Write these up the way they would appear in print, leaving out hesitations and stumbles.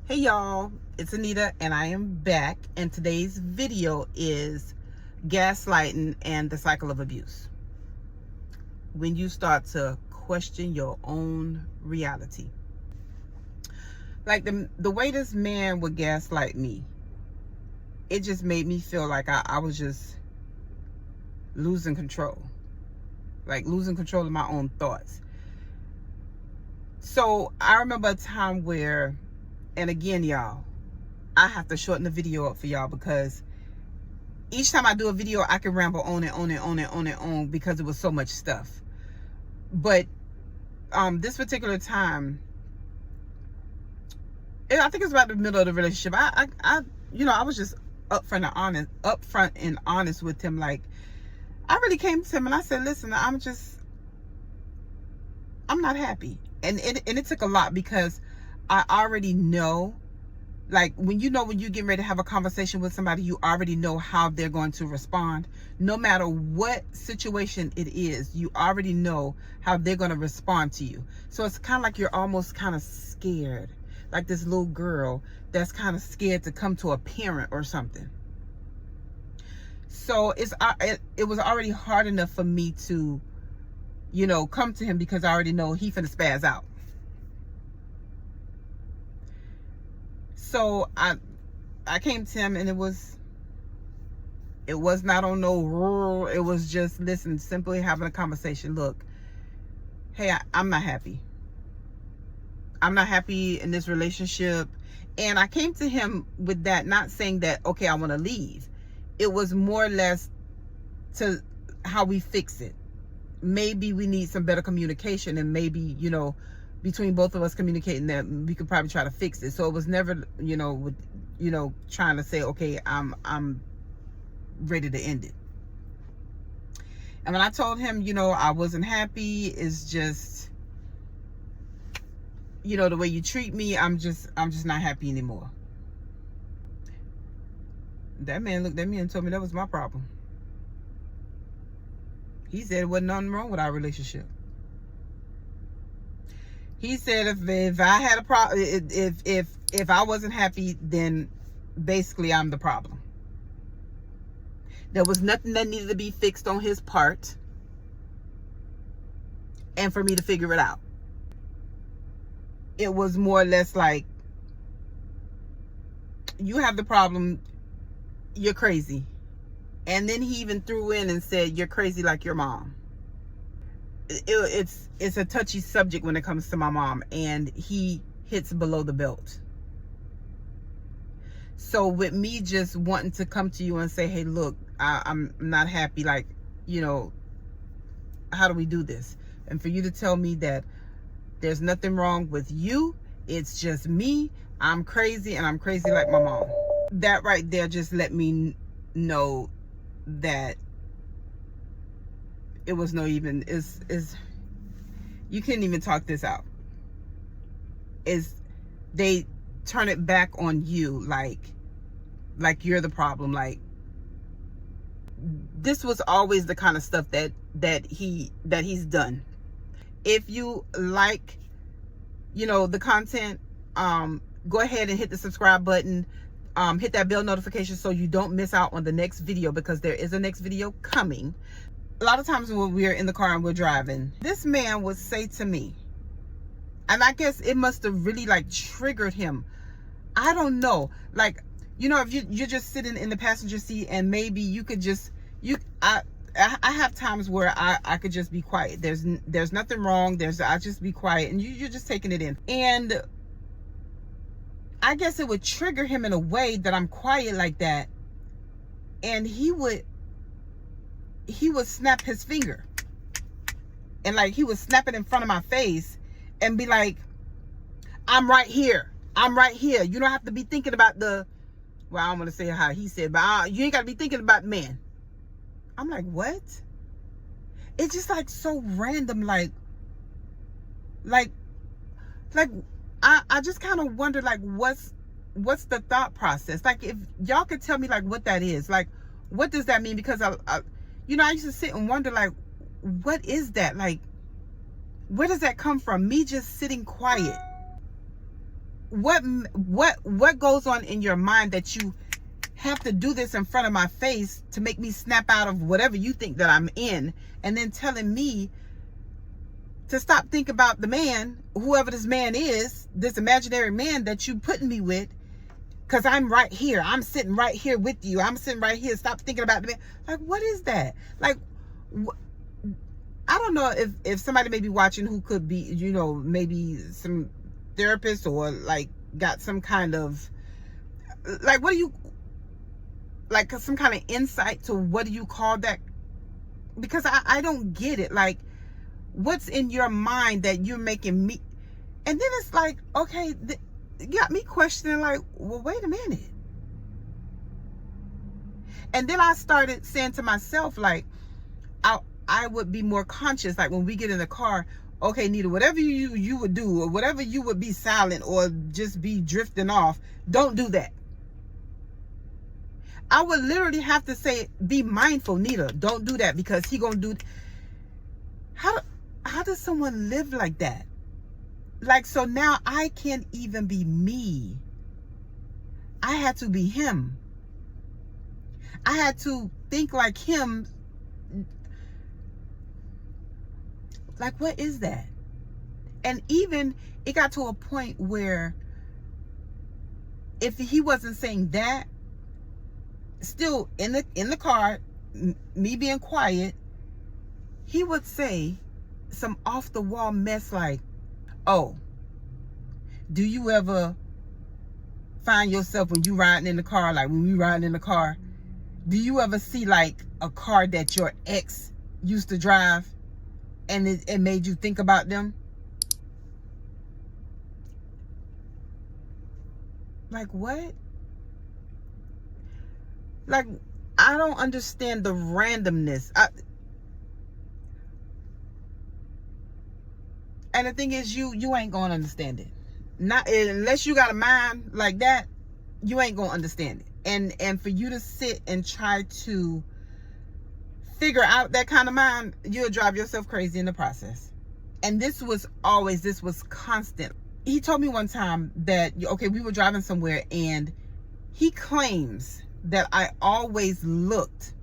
Hey y'all, it's Anita and I am back, and today's video is gaslighting and the cycle of abuse. When you start to question your own reality. Like the way this man would gaslight me, it just made me feel like I was just losing control. Like losing control of my own thoughts. So I remember a time where, and again y'all, I have to shorten the video up for y'all because each time I do a video, I can ramble on and on and on and on and on because it was so much stuff. But this particular time, I think it's about the middle of the relationship. I was just upfront and honest with him. Like, I really came to him and I said, listen, I'm not happy. And it took a lot because I already know. Like, when you get ready to have a conversation with somebody, you already know how they're going to respond. No matter what situation it is, you already know how they're going to respond to you. So it's kind of like you're almost kind of scared. Like this little girl that's kind of scared to come to a parent or something. So it was already hard enough for me to, come to him because I already know he finna spaz out. So I came to him and it was not on no rule. It was just, listen, simply having a conversation. Look, hey, I'm not happy. I'm not happy in this relationship. And I came to him with that, not saying that, okay, I want to leave. It was more or less to how we fix it. Maybe we need some better communication, and maybe, between both of us communicating that we could probably try to fix it. So it was never, trying to say, okay, I'm ready to end it. And when I told him, I wasn't happy, it's just, the way you treat me, I'm just not happy anymore. That man looked at me and told me that was my problem. He said there wasn't nothing wrong with our relationship. He said if I had a problem, if I wasn't happy, then basically I'm the problem. There was nothing that needed to be fixed on his part, and for me to figure it out. It was more or less like, you have the problem, you're crazy. And then he even threw in and said, you're crazy like your mom. It's a touchy subject when it comes to my mom, and he hits below the belt. So with me just wanting to come to you and say, hey, look, I'm not happy. Like, how do we do this? And for you to tell me that there's nothing wrong with you, it's just me, I'm crazy, and I'm crazy like my mom. That right there just let me know that it was no even, you couldn't even talk this out. They turn it back on you like you're the problem. Like, this was always the kind of stuff that he's done. If you like, the content, go ahead and hit the subscribe button. Hit that bell notification so you don't miss out on the next video, because there is a next video coming. A lot of times when we're in the car and we're driving, this man would say to me, and I guess it must have really like triggered him. I don't know. Like, if you're just sitting in the passenger seat and maybe you could just, I have times where I could just be quiet. There's nothing wrong. I just be quiet and you're just taking it in. And I guess it would trigger him in a way that I'm quiet like that. And he would snap his finger. And like, he would snap it in front of my face and be like, I'm right here. I'm right here. You don't have to be thinking about I don't want to say how he said, but you ain't got to be thinking about men. I'm like, what? It's just like so random. Like I just kind of wonder, like, what's the thought process? Like, if y'all could tell me like what that is, like, what does that mean? Because I used to sit and wonder, like, what is that? Like, where does that come from? Me just sitting quiet. what goes on in your mind that you have to do this in front of my face to make me snap out of whatever you think that I'm in, and then telling me to stop thinking about the man, whoever this man is, this imaginary man that you putting me with, because I'm right here. I'm sitting right here with you. I'm sitting right here. Stop thinking about the man. Like, what is that? Like, I don't know if somebody may be watching who could be, you know, maybe some therapist or like got some kind of, like, what do you, like some kind of insight to what do you call that? Because I don't get it. Like, what's in your mind that you're making me? And then it's like, okay, it got me questioning, like, well, wait a minute. And then I started saying to myself, like, I would be more conscious, like when we get in the car, okay, Nita, whatever you would do, or whatever you would be silent or just be drifting off, don't do that. I would literally have to say, be mindful, Nita, don't do that, because he gonna do. How does someone live like that? Like, so now I can't even be me. I had to be him. I had to think like him. Like, what is that? And even it got to a point where if he wasn't saying that, still in the car, me being quiet, he would say some off the wall mess like, oh, do you ever find yourself when you riding in the car, like when we riding in the car, do you ever see like a car that your ex used to drive and it made you think about them? Like, what? Like, I don't understand the randomness. And the thing is, you ain't gonna understand it. Not unless you got a mind like that, you ain't gonna understand it. And for you to sit and try to figure out that kind of mind, you'll drive yourself crazy in the process. And this was constant. He told me one time that, okay, we were driving somewhere and he claims that I always looked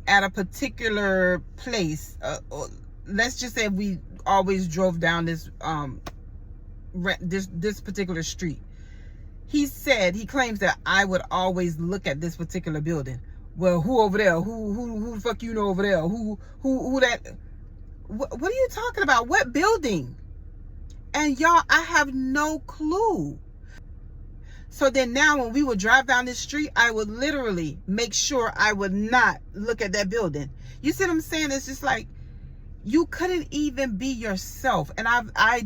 at a particular place. Let's just say we always drove down this particular street. He claims that I would always look at this particular building. Well, who over there? Who the fuck you know over there? Who that? What are you talking about? What building? And y'all, I have no clue. So then now when we would drive down this street, I would literally make sure I would not look at that building. You see what I'm saying? It's just like, you couldn't even be yourself. And I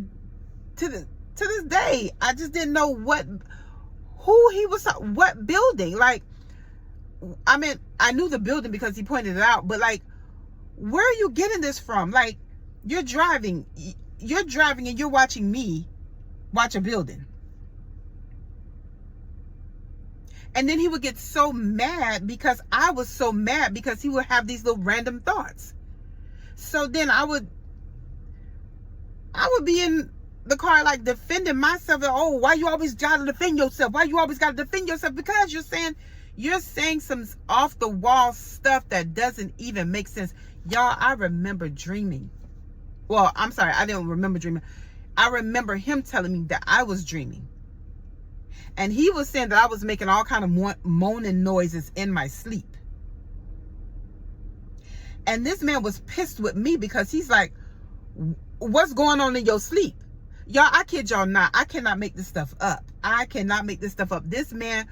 to this day, I just didn't know who he was, what building. Like, I mean, I knew the building because he pointed it out, but like, where are you getting this from? Like, you're driving and you're watching me watch a building. And then he would get so mad because I was so mad, because he would have these little random thoughts. So then I would be in the car like defending myself. Oh, why you always gotta defend yourself? Why you always gotta defend yourself? Because you're saying some off the wall stuff that doesn't even make sense. Y'all, I remember dreaming. Well, I'm sorry, I didn't remember dreaming. I remember him telling me that I was dreaming. And he was saying that I was making all kind of moaning noises in my sleep. And this man was pissed with me because he's like, what's going on in your sleep? Y'all, I kid y'all not. I cannot make this stuff up. I cannot make this stuff up. This man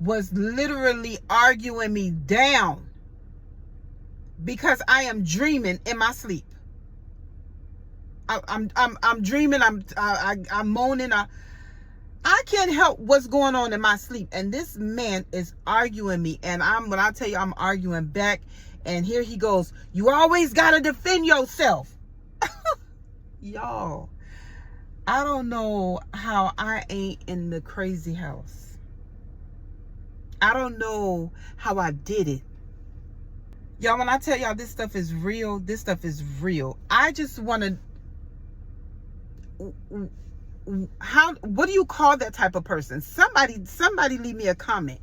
was literally arguing me down because I am dreaming in my sleep. I'm dreaming. I'm moaning. I can't help what's going on in my sleep. And this man is arguing me. And when I tell you I'm arguing back, and here he goes, you always got to defend yourself. Y'all, I don't know how I ain't in the crazy house. I don't know how I did it. Y'all, when I tell y'all this stuff is real, this stuff is real. I just want to, what do you call that type of person? Somebody leave me a comment.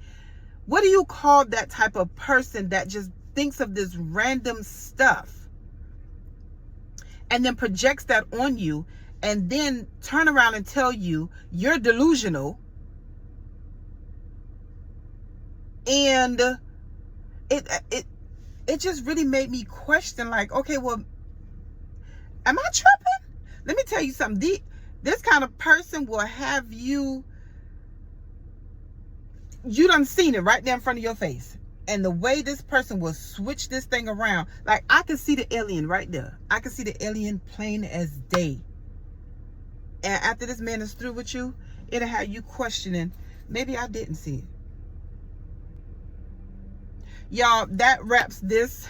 What do you call that type of person that just thinks of this random stuff and then projects that on you, and then turn around and tell you you're delusional? And it just really made me question, like, okay, well, am I tripping? Let me tell you something. This kind of person will have you done seen it right there in front of your face. And the way this person will switch this thing around, like, I can see the alien right there. I can see the alien plain as day. And after this man is through with you, it'll have you questioning, maybe I didn't see it. Y'all, that wraps this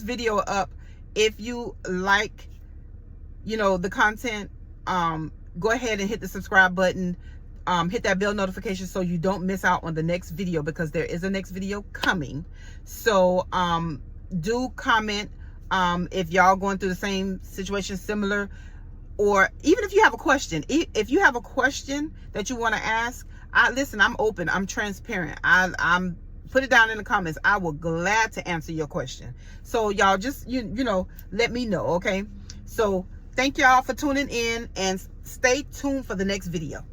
video up. If you like, the content, go ahead and hit the subscribe button. Hit that bell notification so you don't miss out on the next video, because there is a next video coming. So do comment if y'all going through the same situation, similar, or even if you have a question. If you have a question that you want to ask, listen, I'm open, I'm transparent. I'm put it down in the comments. I will glad to answer your question. So y'all just let me know, okay? So thank y'all for tuning in, and stay tuned for the next video.